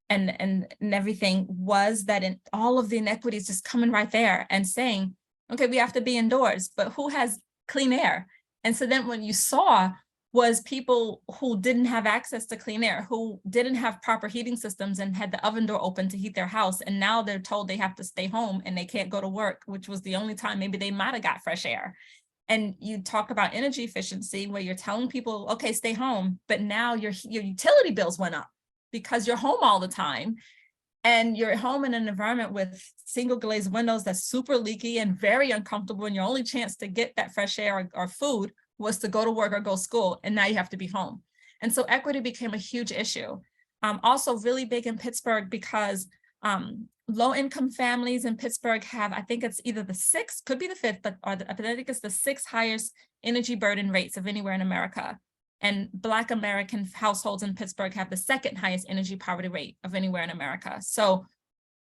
everything, was that in all of the inequities just coming right there and saying, okay, we have to be indoors, but who has clean air? And so then when you saw was people who didn't have access to clean air, who didn't have proper heating systems and had the oven door open to heat their house. And now they're told they have to stay home and they can't go to work, which was the only time maybe they might've got fresh air. And you talk about energy efficiency, where you're telling people, okay, stay home, but now your utility bills went up because you're home all the time. And you're home in an environment with single glazed windows that's super leaky and very uncomfortable. And your only chance to get that fresh air or food was to go to work or go to school, and now you have to be home. And so equity became a huge issue. Also really big in Pittsburgh, because low-income families in Pittsburgh have, I think it's either the sixth, could be the fifth, but I think it's the sixth highest energy burden rates of anywhere in America. And Black American households in Pittsburgh have the second highest energy poverty rate of anywhere in America. So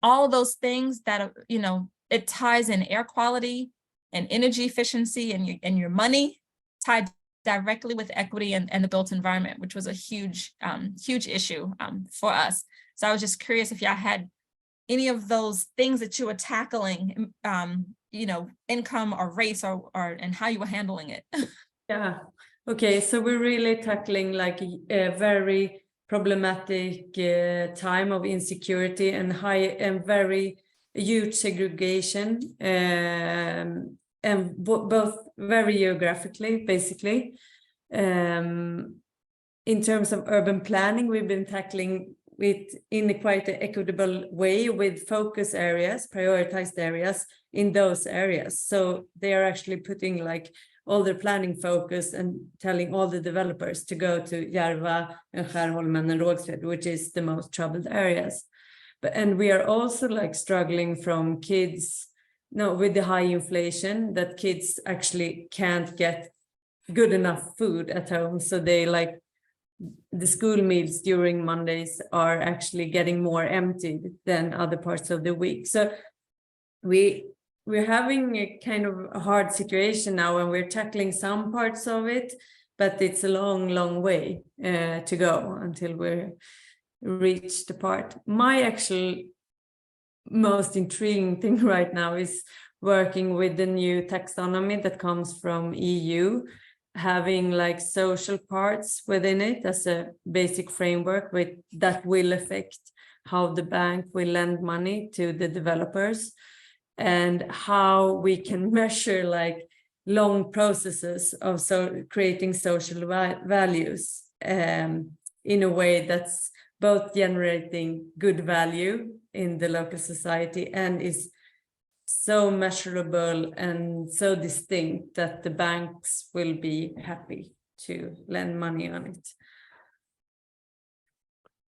all those things that, it ties in air quality and energy efficiency and your money, tied directly with equity and the built environment, which was a huge issue for us. So I was just curious if y'all had any of those things that you were tackling, income or race or and how you were handling it. Yeah. Okay. So we're really tackling like a very problematic time of insecurity and very huge segregation. And both very geographically, basically. In terms of urban planning, we've been tackling it in a quite an equitable way with focus areas, prioritized areas in those areas. So they are actually putting like all their planning focus and telling all the developers to go to Järva and Skärholmen and Rågsved, which is the most troubled areas. And we are also like struggling from kids, with the high inflation, that kids actually can't get good enough food at home. So they like the school meals during Mondays are actually getting more emptied than other parts of the week. So we're having a kind of a hard situation now, and we're tackling some parts of it, but it's a long, long way to go until we reach the part. My actual most intriguing thing right now is working with the new taxonomy that comes from EU, having like social parts within it as a basic framework that will affect how the bank will lend money to the developers, and how we can measure like long processes of creating social values in a way that's both generating good value in the local society and is so measurable and so distinct that the banks will be happy to lend money on it.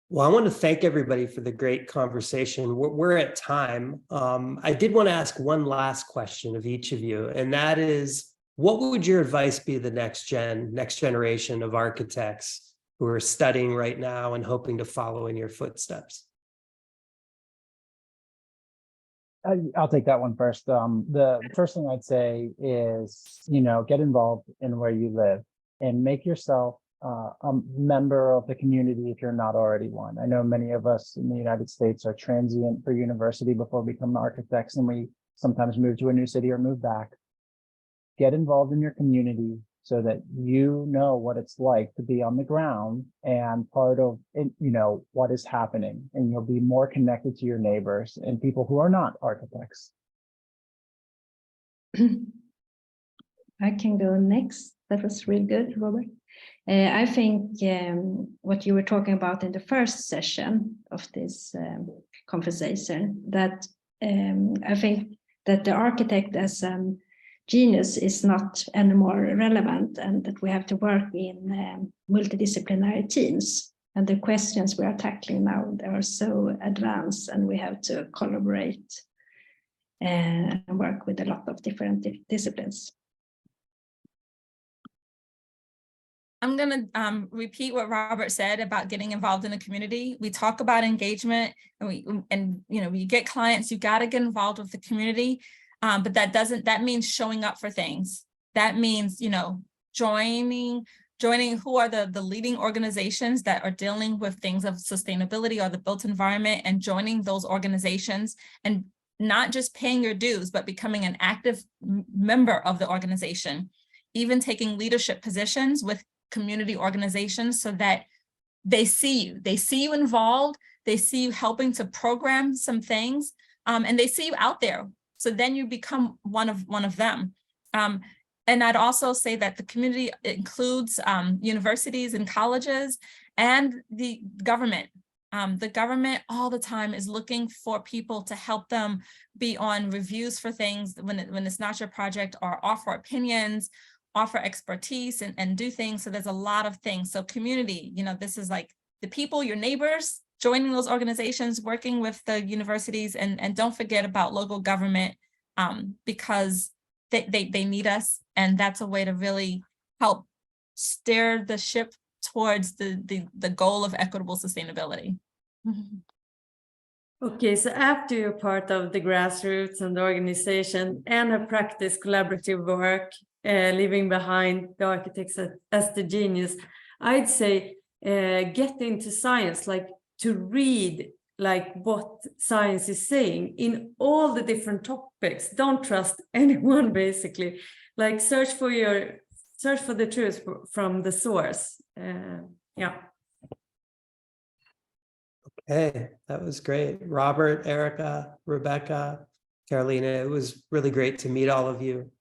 Well, I want to thank everybody for the great conversation. We're at time. I did want to ask one last question of each of you, and that is, what would your advice be the next generation of architects who are studying right now and hoping to follow in your footsteps? I'll take that one first. The first thing I'd say is, get involved in where you live and make yourself a member of the community if you're not already one. I know many of us in the United States are transient for university before becoming architects, and we sometimes move to a new city or move back. Get involved in your community so that you know what it's like to be on the ground and part of it, what is happening, and you'll be more connected to your neighbors and people who are not architects. I can go next. That was really good, Robert. I think what you were talking about in the first session of this conversation, that I think that the architect as genius is not anymore relevant, and that we have to work in multidisciplinary teams. And the questions we are tackling now, they are so advanced, and we have to collaborate and work with a lot of different disciplines. I'm going to repeat what Robert said about getting involved in the community. We talk about engagement, and you get clients, you got to get involved with the community. But that means showing up for things. That means, joining who are the leading organizations that are dealing with things of sustainability or the built environment, and joining those organizations, and not just paying your dues, but becoming an active member of the organization, even taking leadership positions with community organizations so that they see you involved, they see you helping to program some things, and they see you out there. So then you become one of them. And I'd also say that the community includes universities and colleges and the government. The government all the time is looking for people to help them be on reviews for things when it's not your project, or offer opinions, offer expertise, and do things. So there's a lot of things. So community, this is like the people, your neighbors, joining those organizations, working with the universities, and don't forget about local government, because they need us, and that's a way to really help steer the ship towards the goal of equitable sustainability. Okay, so after you're part of the grassroots and the organization and have practiced collaborative work, leaving behind the architects as the genius, I'd say get into science, like to read like what science is saying in all the different topics. Don't trust anyone, basically. Like search for the truth from the source. Yeah. Okay, that was great. Robert, Erica, Rebecca, Carolina, it was really great to meet all of you.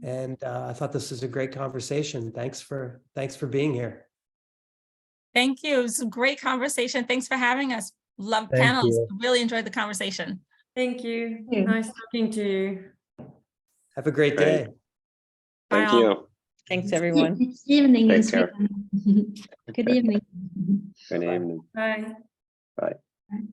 And I thought this was a great conversation. Thanks for being here. Thank you. It was a great conversation. Thanks for having us. Love Thank panels. you. Really enjoyed the conversation. Thank you. Yeah. Nice talking to you. Have a great Great. day. Thank Bye all. you. Thanks, everyone. Good evening in Take care. Sweden. Good evening. Good evening. Bye. Bye. Bye.